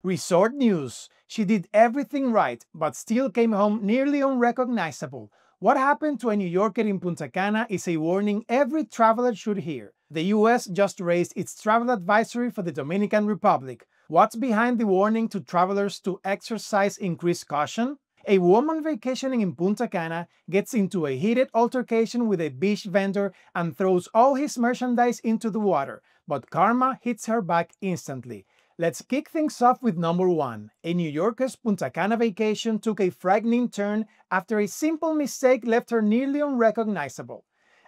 Resort news. She did everything right, but still came home nearly unrecognizable. What happened to a New Yorker in Punta Cana is a warning every traveler should hear. The US just raised its travel advisory for the Dominican Republic. What's behind the warning to travelers to exercise increased caution? A woman vacationing in Punta Cana gets into a heated altercation with a beach vendor and throws all his merchandise into the water, but karma hits her back instantly. Let's kick things off with number 1. A New Yorker's Punta Cana vacation took a frightening turn after a simple mistake left her nearly unrecognizable.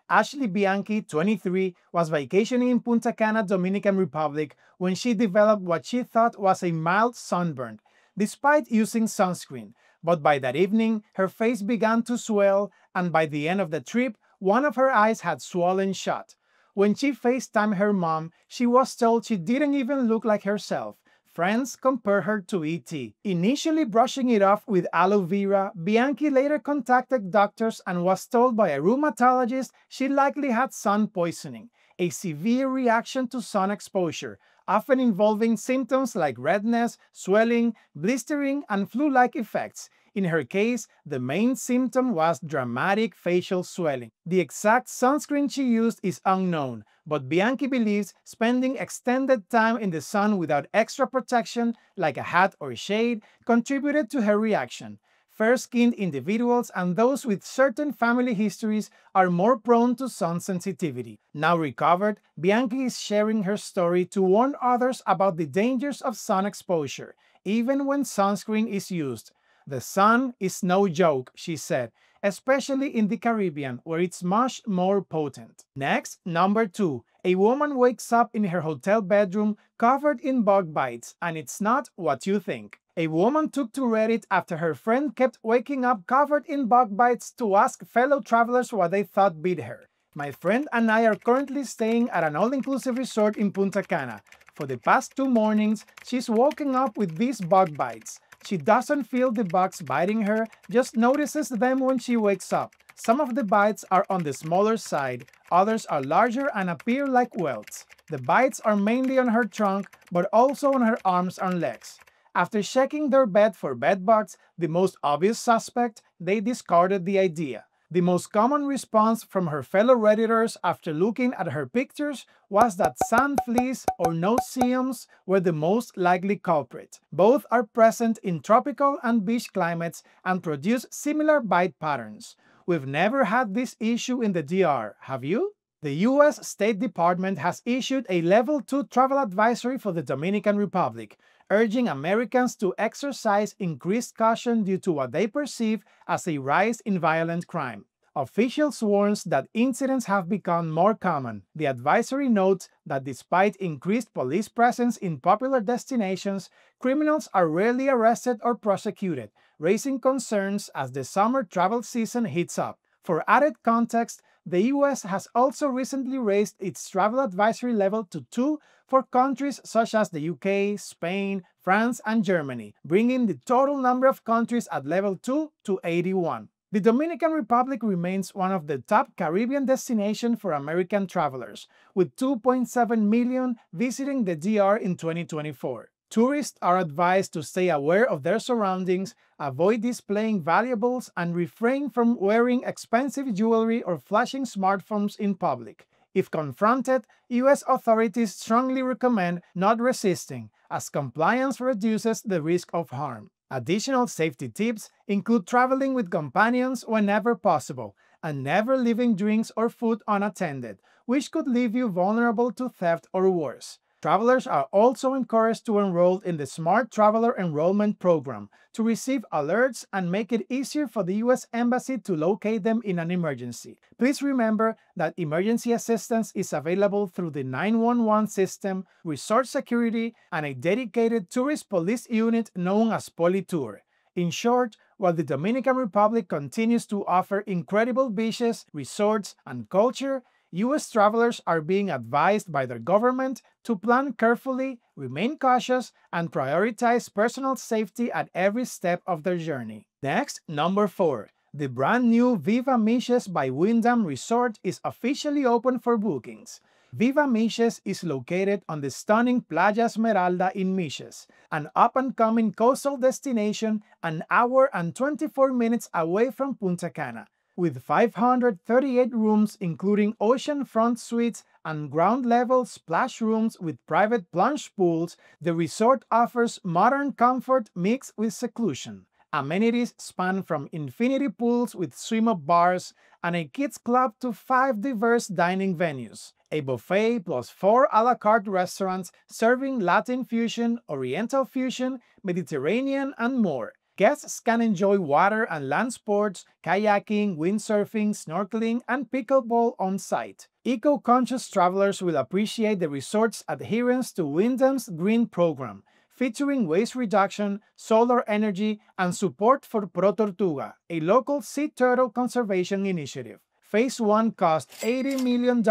Ashley Bianchi, 23, was vacationing in Punta Cana, Dominican Republic when she developed what she thought was a mild sunburn, despite using sunscreen. But by that evening, her face began to swell, and by the end of the trip, one of her eyes had swollen shut. When she FaceTimed her mom, she was told she didn't even look like herself. Friends compared her to E.T. Initially brushing it off with aloe vera, Bianchi later contacted doctors and was told by a rheumatologist she likely had sun poisoning, a severe reaction to sun exposure, often involving symptoms like redness, swelling, blistering, and flu-like effects. In her case, the main symptom was dramatic facial swelling. The exact sunscreen she used is unknown, but Bianchi believes spending extended time in the sun without extra protection, like a hat or shade, contributed to her reaction. Fair-skinned individuals and those with certain family histories are more prone to sun sensitivity. Now recovered, Bianchi is sharing her story to warn others about the dangers of sun exposure, even when sunscreen is used. "The sun is no joke," she said, especially in the Caribbean, where it's much more potent. Next, number 2. A woman wakes up in her hotel bedroom covered in bug bites, and it's not what you think. A woman took to Reddit after her friend kept waking up covered in bug bites to ask fellow travelers what they thought bit her. "My friend and I are currently staying at an all-inclusive resort in Punta Cana. For the past 2 mornings, she's woken up with these bug bites. She doesn't feel the bugs biting her, just notices them when she wakes up. Some of the bites are on the smaller side, others are larger and appear like welts. The bites are mainly on her trunk, but also on her arms and legs. After checking their bed for bed bugs, the most obvious suspect, they discarded the idea. The most common response from her fellow Redditors after looking at her pictures was that sand fleas or no-see-ums were the most likely culprit. Both are present in tropical and beach climates and produce similar bite patterns. We've never had this issue in the DR, have you? The US State Department has issued a Level 2 travel advisory for the Dominican Republic, urging Americans to exercise increased caution due to what they perceive as a rise in violent crime. Officials warn that incidents have become more common. The advisory notes that despite increased police presence in popular destinations, criminals are rarely arrested or prosecuted, raising concerns as the summer travel season heats up. For added context, the US has also recently raised its travel advisory level to 2 for countries such as the UK, Spain, France, and Germany, bringing the total number of countries at level 2 to 81. The Dominican Republic remains one of the top Caribbean destinations for American travelers, with 2.7 million visiting the DR in 2024. Tourists are advised to stay aware of their surroundings, avoid displaying valuables, and refrain from wearing expensive jewelry or flashing smartphones in public. If confronted, US authorities strongly recommend not resisting, as compliance reduces the risk of harm. Additional safety tips include traveling with companions whenever possible, and never leaving drinks or food unattended, which could leave you vulnerable to theft or worse. Travelers are also encouraged to enroll in the Smart Traveler Enrollment Program to receive alerts and make it easier for the US Embassy to locate them in an emergency. Please remember that emergency assistance is available through the 911 system, resort security, and a dedicated tourist police unit known as Politour. In short, while the Dominican Republic continues to offer incredible beaches, resorts, and culture, US travelers are being advised by their government to plan carefully, remain cautious, and prioritize personal safety at every step of their journey. Next, number 4. The brand new Viva Mishes by Wyndham Resort is officially open for bookings. Viva Miches is located on the stunning Playa Esmeralda in Miches, an up-and-coming coastal destination an hour and 24 minutes away from Punta Cana. With 538 rooms including oceanfront suites and ground-level splash rooms with private plunge pools, the resort offers modern comfort mixed with seclusion. Amenities span from infinity pools with swim-up bars and a kids club to 5 diverse dining venues, a buffet plus 4 a la carte restaurants serving Latin fusion, Oriental fusion, Mediterranean, and more. Guests can enjoy water and land sports, kayaking, windsurfing, snorkeling, and pickleball on site. Eco-conscious travelers will appreciate the resort's adherence to Wyndham's Green Program, featuring waste reduction, solar energy, and support for Pro Tortuga, a local sea turtle conservation initiative. Phase 1 cost $80 million,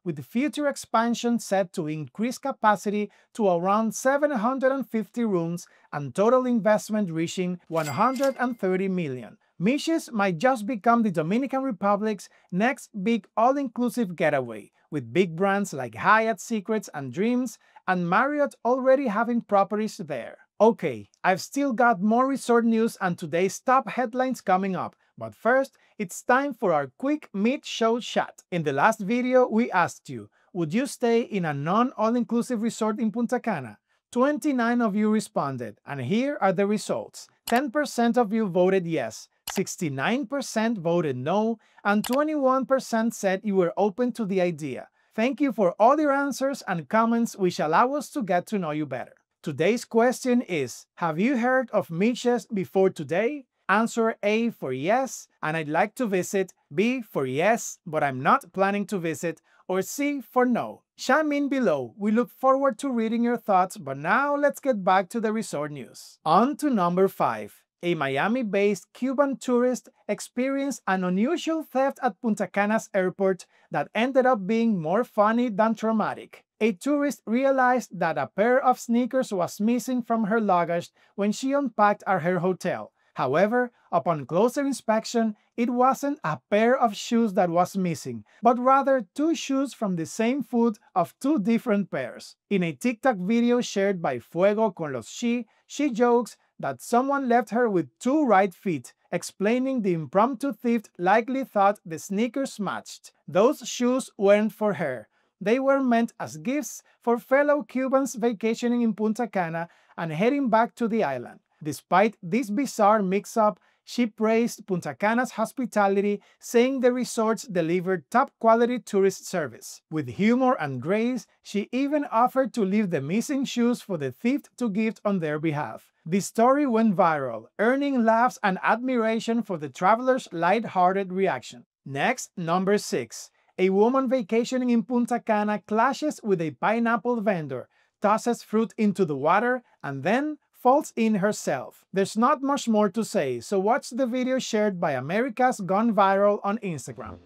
with future expansion set to increase capacity to around 750 rooms and total investment reaching $130 million. Miches might just become the Dominican Republic's next big all-inclusive getaway, with big brands like Hyatt Secrets and Dreams and Marriott already having properties there. Okay, I've still got more resort news and today's top headlines coming up, but first, it's time for our quick mid-show chat. In the last video, we asked you, would you stay in a non-all-inclusive resort in Punta Cana? 29 of you responded, and here are the results. 10% of you voted yes, 69% voted no, and 21% said you were open to the idea. Thank you for all your answers and comments, which allow us to get to know you better. Today's question is, have you heard of Miches before today? Answer A for yes, and I'd like to visit, B for yes, but I'm not planning to visit, or C for no. Chime in below. We look forward to reading your thoughts, but now let's get back to the resort news. On to number 5. A Miami-based Cuban tourist experienced an unusual theft at Punta Cana's airport that ended up being more funny than traumatic. A tourist realized that a pair of sneakers was missing from her luggage when she unpacked at her hotel. However, upon closer inspection, it wasn't a pair of shoes that was missing, but rather 2 shoes from the same foot of 2 different pairs. In a TikTok video shared by Fuego con los She jokes that someone left her with 2 right feet, explaining the impromptu thief likely thought the sneakers matched. Those shoes weren't for her. They were meant as gifts for fellow Cubans vacationing in Punta Cana and heading back to the island. Despite this bizarre mix-up, she praised Punta Cana's hospitality, saying the resorts delivered top-quality tourist service. With humor and grace, she even offered to leave the missing shoes for the thief to gift on their behalf. The story went viral, earning laughs and admiration for the traveler's light-hearted reaction. Next, number 6. A woman vacationing in Punta Cana clashes with a pineapple vendor, tosses fruit into the water, and then falls in herself. There's not much more to say, so watch the video shared by America's Gone Viral on Instagram.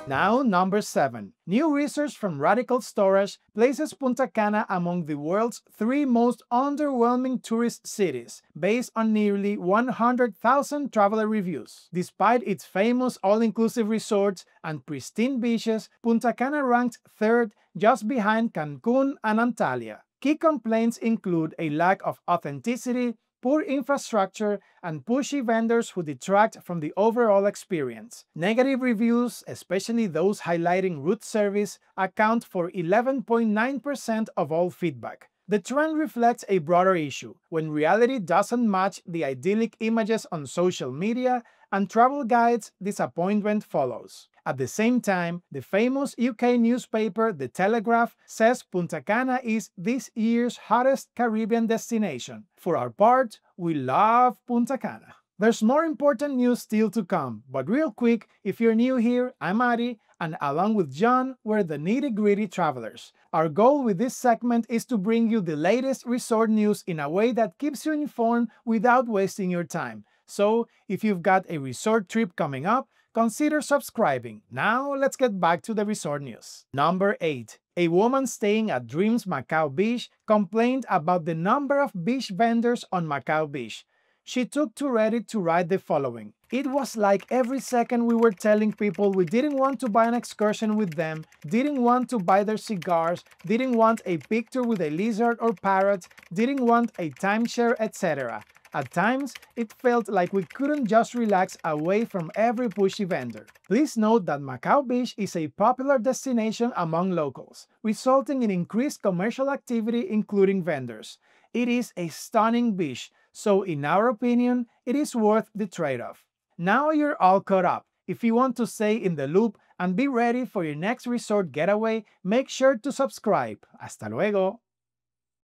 Now, number 7. New research from Radical Storage places Punta Cana among the world's 3 most underwhelming tourist cities, based on nearly 100,000 traveler reviews. Despite its famous all-inclusive resorts and pristine beaches, Punta Cana ranked 3rd, just behind Cancun and Antalya. Key complaints include a lack of authenticity, poor infrastructure, and pushy vendors who detract from the overall experience. Negative reviews, especially those highlighting rude service, account for 11.9% of all feedback. The trend reflects a broader issue. When reality doesn't match the idyllic images on social media and travel guides, disappointment follows. At the same time, the famous UK newspaper The Telegraph says Punta Cana is this year's hottest Caribbean destination. For our part, we love Punta Cana. There's more important news still to come, but real quick, if you're new here, I'm Ari, and along with John, we're the nitty-gritty travelers. Our goal with this segment is to bring you the latest resort news in a way that keeps you informed without wasting your time. So, if you've got a resort trip coming up, consider subscribing. Now, let's get back to the resort news. Number 8. A woman staying at Dreams Macau Beach complained about the number of beach vendors on Macau Beach. She took to Reddit to write the following: "It was like every second we were telling people we didn't want to buy an excursion with them, didn't want to buy their cigars, didn't want a picture with a lizard or parrot, didn't want a timeshare, etc. At times, it felt like we couldn't just relax away from every pushy vendor." Please note that Macau Beach is a popular destination among locals, resulting in increased commercial activity including vendors. It is a stunning beach, so in our opinion, it is worth the trade-off. Now you're all caught up. If you want to stay in the loop and be ready for your next resort getaway, make sure to subscribe. Hasta luego!